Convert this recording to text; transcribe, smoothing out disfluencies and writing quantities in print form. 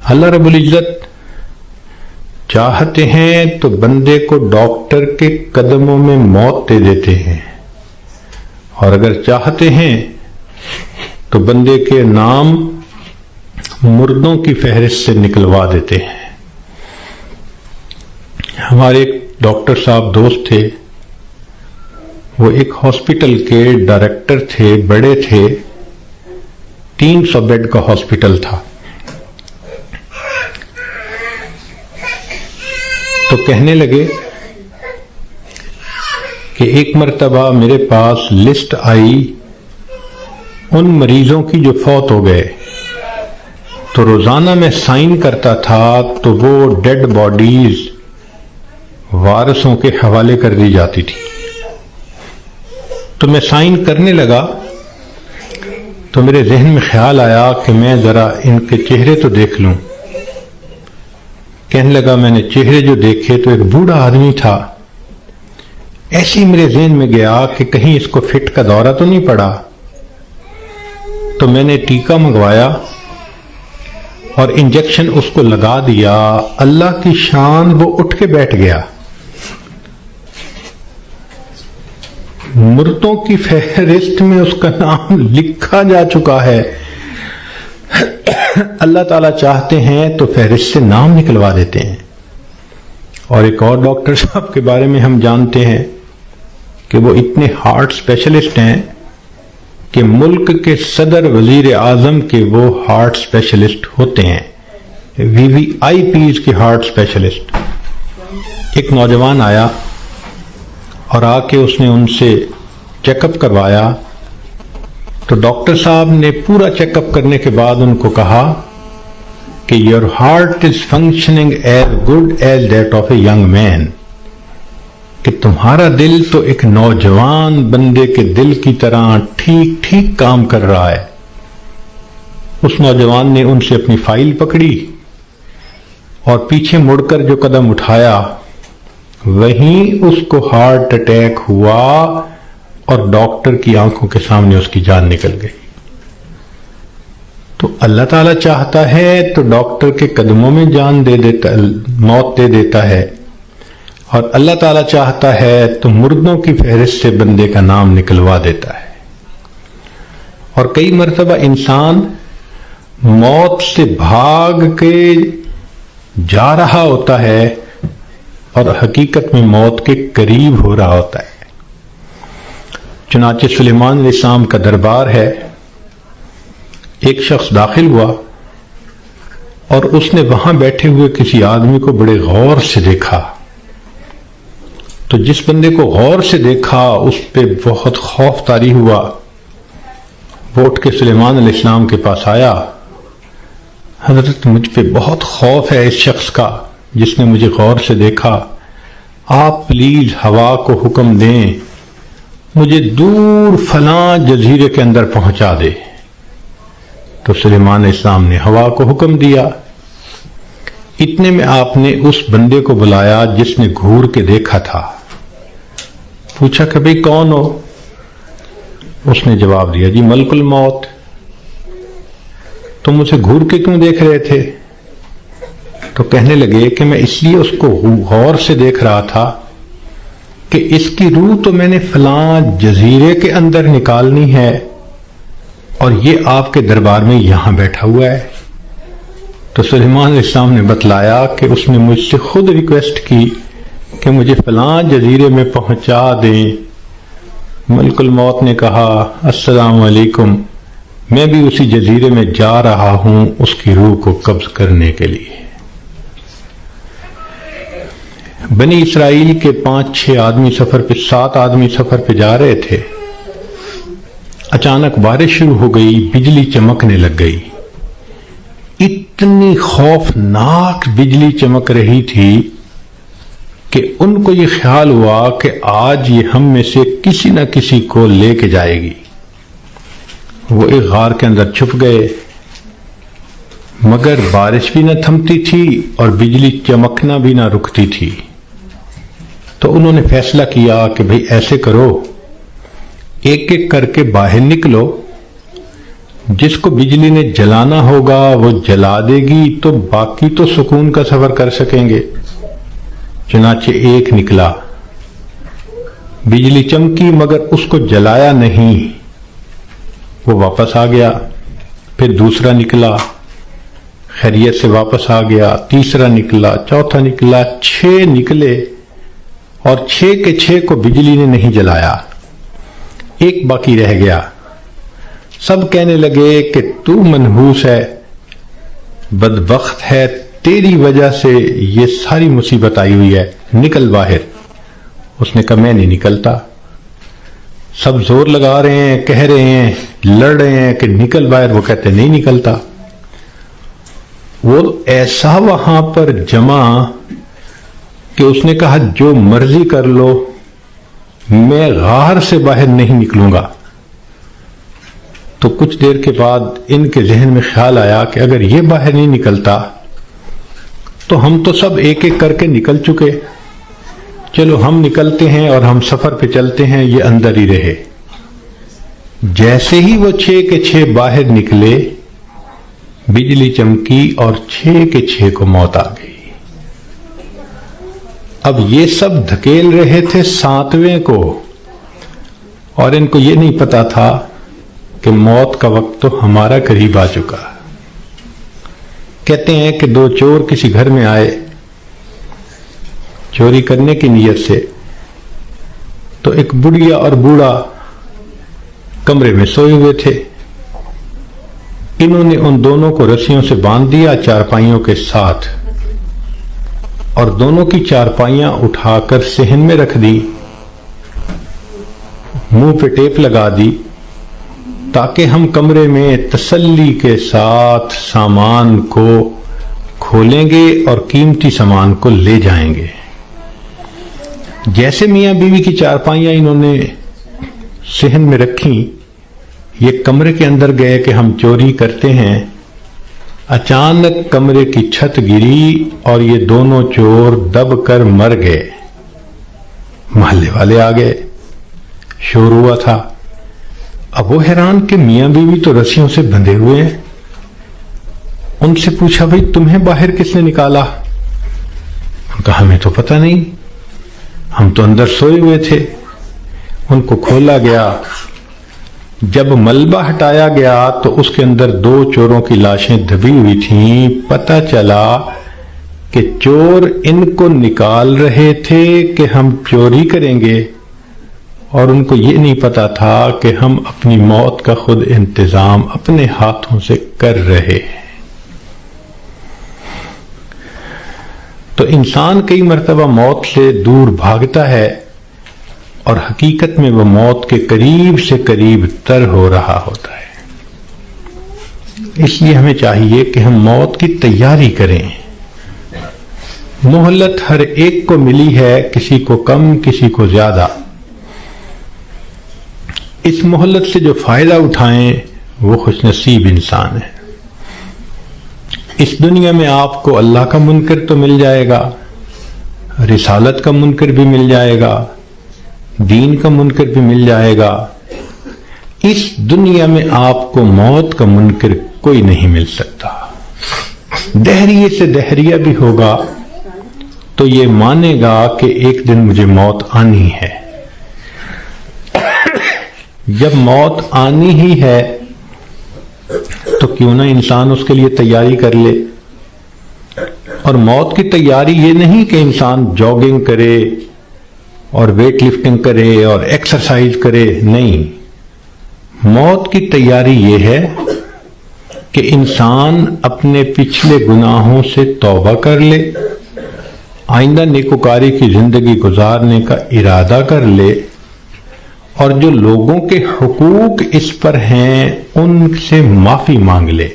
اللہ رب العزت چاہتے ہیں تو بندے کو ڈاکٹر کے قدموں میں موت دے دیتے ہیں، اور اگر چاہتے ہیں تو بندے کے نام مردوں کی فہرست سے نکلوا دیتے ہیں۔ ہمارے ایک ڈاکٹر صاحب دوست تھے، وہ ایک ہاسپٹل کے ڈائریکٹر تھے، بڑے تھے، 300 بیڈ کا ہاسپٹل تھا۔ تو کہنے لگے کہ ایک مرتبہ میرے پاس لسٹ آئی ان مریضوں کی جو فوت ہو گئے، تو روزانہ میں سائن کرتا تھا تو وہ ڈیڈ باڈیز وارثوں کے حوالے کر دی جاتی تھی۔ تو میں سائن کرنے لگا تو میرے ذہن میں خیال آیا کہ میں ذرا ان کے چہرے تو دیکھ لوں۔ کہنے لگا میں نے چہرے جو دیکھے تو ایک بوڑھا آدمی تھا۔ ایسی میرے ذہن میں گیا کہ کہیں اس کو فٹ کا دورہ تو نہیں پڑا، تو میں نے ٹیکا منگوایا اور انجیکشن اس کو لگا دیا۔ اللہ کی شان، وہ اٹھ کے بیٹھ گیا۔ مردوں کی فہرست میں اس کا نام لکھا جا چکا ہے۔ اللہ تعالیٰ چاہتے ہیں تو فہرست سے نام نکلوا دیتے ہیں۔ اور ایک اور ڈاکٹر صاحب کے بارے میں ہم جانتے ہیں کہ وہ اتنے ہارٹ اسپیشلسٹ ہیں کہ ملک کے صدر وزیر اعظم کے وہ ہارٹ اسپیشلسٹ ہوتے ہیں، VVIPs کے ہارٹ اسپیشلسٹ۔ ایک نوجوان آیا اور آ کے اس نے ان سے چیک اپ کروایا، تو ڈاکٹر صاحب نے پورا چیک اپ کرنے کے بعد ان کو کہا کہ your heart is functioning as good as that of a young man, کہ تمہارا دل تو ایک نوجوان بندے کے دل کی طرح ٹھیک ٹھیک کام کر رہا ہے۔ اس نوجوان نے ان سے اپنی فائل پکڑی اور پیچھے مڑ کر جو قدم اٹھایا وہیں اس کو ہارٹ اٹیک ہوا اور ڈاکٹر کی آنکھوں کے سامنے اس کی جان نکل گئی۔ تو اللہ تعالیٰ چاہتا ہے تو ڈاکٹر کے قدموں میں جان دے دیتا، موت دے دیتا ہے، اور اللہ تعالیٰ چاہتا ہے تو مردوں کی فہرست سے بندے کا نام نکلوا دیتا ہے۔ اور کئی مرتبہ انسان موت سے بھاگ کے جا رہا ہوتا ہے اور حقیقت میں موت کے قریب ہو رہا ہوتا ہے۔ چنانچہ سلیمان علیہ السلام کا دربار ہے، ایک شخص داخل ہوا اور اس نے وہاں بیٹھے ہوئے کسی آدمی کو بڑے غور سے دیکھا۔ تو جس بندے کو غور سے دیکھا اس پہ بہت خوف طاری ہوا۔ وہ اٹھ کے سلیمان علیہ السلام کے پاس آیا، حضرت مجھ پہ بہت خوف ہے اس شخص کا جس نے مجھے غور سے دیکھا، آپ پلیز ہوا کو حکم دیں مجھے دور فلاں جزیرے کے اندر پہنچا دے۔ تو سلیمان علیہ السلام نے ہوا کو حکم دیا۔ اتنے میں آپ نے اس بندے کو بلایا جس نے گھور کے دیکھا تھا، پوچھا کہ بھئی کون ہو؟ اس نے جواب دیا جی ملک الموت۔ تم اسے گھور کے کیوں دیکھ رہے تھے؟ تو کہنے لگے کہ میں اس لیے اس کو غور سے دیکھ رہا تھا کہ اس کی روح تو میں نے فلاں جزیرے کے اندر نکالنی ہے اور یہ آپ کے دربار میں یہاں بیٹھا ہوا ہے۔ تو سلیمان علیہ السلام نے بتلایا کہ اس نے مجھ سے خود ریکویسٹ کی کہ مجھے فلاں جزیرے میں پہنچا دیں۔ ملک الموت نے کہا السلام علیکم، میں بھی اسی جزیرے میں جا رہا ہوں اس کی روح کو قبض کرنے کے لیے۔ بنی اسرائیل کے 5-6 آدمی سفر پہ 7 آدمی سفر پہ جا رہے تھے، اچانک بارش شروع ہو گئی، بجلی چمکنے لگ گئی، اتنی خوفناک بجلی چمک رہی تھی کہ ان کو یہ خیال ہوا کہ آج یہ ہم میں سے کسی نہ کسی کو لے کے جائے گی۔ وہ ایک غار کے اندر چھپ گئے، مگر بارش بھی نہ تھمتی تھی اور بجلی چمکنا بھی نہ رکتی تھی۔ تو انہوں نے فیصلہ کیا کہ بھئی ایسے کرو، ایک ایک کر کے باہر نکلو، جس کو بجلی نے جلانا ہوگا وہ جلا دے گی تو باقی تو سکون کا سفر کر سکیں گے۔ چنانچہ ایک نکلا، بجلی چمکی مگر اس کو جلایا نہیں، وہ واپس آ گیا۔ پھر دوسرا نکلا، خیریت سے واپس آ گیا۔ تیسرا نکلا، چوتھا نکلا، 6 نکلے اور 6 کے 6 کو بجلی نے نہیں جلایا، ایک باقی رہ گیا۔ سب کہنے لگے کہ تو منحوس ہے، بدبخت ہے، تیری وجہ سے یہ ساری مصیبت آئی ہوئی ہے، نکل باہر۔ اس نے کہا میں نہیں نکلتا۔ سب زور لگا رہے ہیں، کہہ رہے ہیں، لڑ رہے ہیں کہ نکل باہر، وہ کہتے نہیں نکلتا۔ وہ ایسا وہاں پر جمع کہ اس نے کہا جو مرضی کر لو، میں غار سے باہر نہیں نکلوں گا۔ تو کچھ دیر کے بعد ان کے ذہن میں خیال آیا کہ اگر یہ باہر نہیں نکلتا تو ہم تو سب ایک ایک کر کے نکل چکے، چلو ہم نکلتے ہیں اور ہم سفر پہ چلتے ہیں، یہ اندر ہی رہے۔ جیسے ہی وہ 6 کے 6 باہر نکلے، بجلی چمکی اور 6 کے 6 کو موت آ گئی۔ اب یہ سب دھکیل رہے تھے 7ویں کو، اور ان کو یہ نہیں پتا تھا کہ موت کا وقت تو ہمارا قریب آ چکا۔ کہتے ہیں کہ 2 چور کسی گھر میں آئے چوری کرنے کی نیت سے، تو ایک بڑھیا اور بوڑھا کمرے میں سوئے ہوئے تھے۔ انہوں نے ان دونوں کو رسیوں سے باندھ دیا چارپائیوں کے ساتھ، اور دونوں کی چارپائیاں اٹھا کر صحن میں رکھ دی، منہ پہ ٹیپ لگا دی تاکہ ہم کمرے میں تسلی کے ساتھ سامان کو کھولیں گے اور قیمتی سامان کو لے جائیں گے۔ جیسے میاں بیوی کی چارپائیاں انہوں نے صحن میں رکھیں، یہ کمرے کے اندر گئے کہ ہم چوری کرتے ہیں، اچانک کمرے کی چھت گری اور یہ دونوں چور دب کر مر گئے۔ محلے والے آ گئے، شور ہوا تھا۔ اب وہ حیران کہ میاں بیوی تو رسیوں سے بندھے ہوئے ہیں۔ ان سے پوچھا بھئی تمہیں باہر کس نے نکالا؟ کہا ہمیں تو پتہ نہیں، ہم تو اندر سوئے ہوئے تھے۔ ان کو کھولا گیا، جب ملبہ ہٹایا گیا تو اس کے اندر 2 چوروں کی لاشیں دبی ہوئی تھیں۔ پتہ چلا کہ چور ان کو نکال رہے تھے کہ ہم چوری کریں گے، اور ان کو یہ نہیں پتا تھا کہ ہم اپنی موت کا خود انتظام اپنے ہاتھوں سے کر رہے ہیں۔ تو انسان کئی مرتبہ موت سے دور بھاگتا ہے اور حقیقت میں وہ موت کے قریب سے قریب تر ہو رہا ہوتا ہے۔ اس لیے ہمیں چاہیے کہ ہم موت کی تیاری کریں۔ مہلت ہر ایک کو ملی ہے، کسی کو کم کسی کو زیادہ۔ اس مہلت سے جو فائدہ اٹھائیں وہ خوش نصیب انسان ہے۔ اس دنیا میں آپ کو اللہ کا منکر تو مل جائے گا، رسالت کا منکر بھی مل جائے گا، دین کا منکر بھی مل جائے گا۔ اس دنیا میں آپ کو موت کا منکر کوئی نہیں مل سکتا۔ دہریے سے دہریہ بھی ہوگا تو یہ مانے گا کہ ایک دن مجھے موت آنی ہے۔ جب موت آنی ہی ہے تو کیوں نہ انسان اس کے لیے تیاری کر لے۔ اور موت کی تیاری یہ نہیں کہ انسان جاگنگ کرے اور ویٹ لفٹنگ کرے اور ایکسرسائز کرے، نہیں۔ موت کی تیاری یہ ہے کہ انسان اپنے پچھلے گناہوں سے توبہ کر لے، آئندہ نیکوکاری کی زندگی گزارنے کا ارادہ کر لے، اور جو لوگوں کے حقوق اس پر ہیں ان سے معافی مانگ لے۔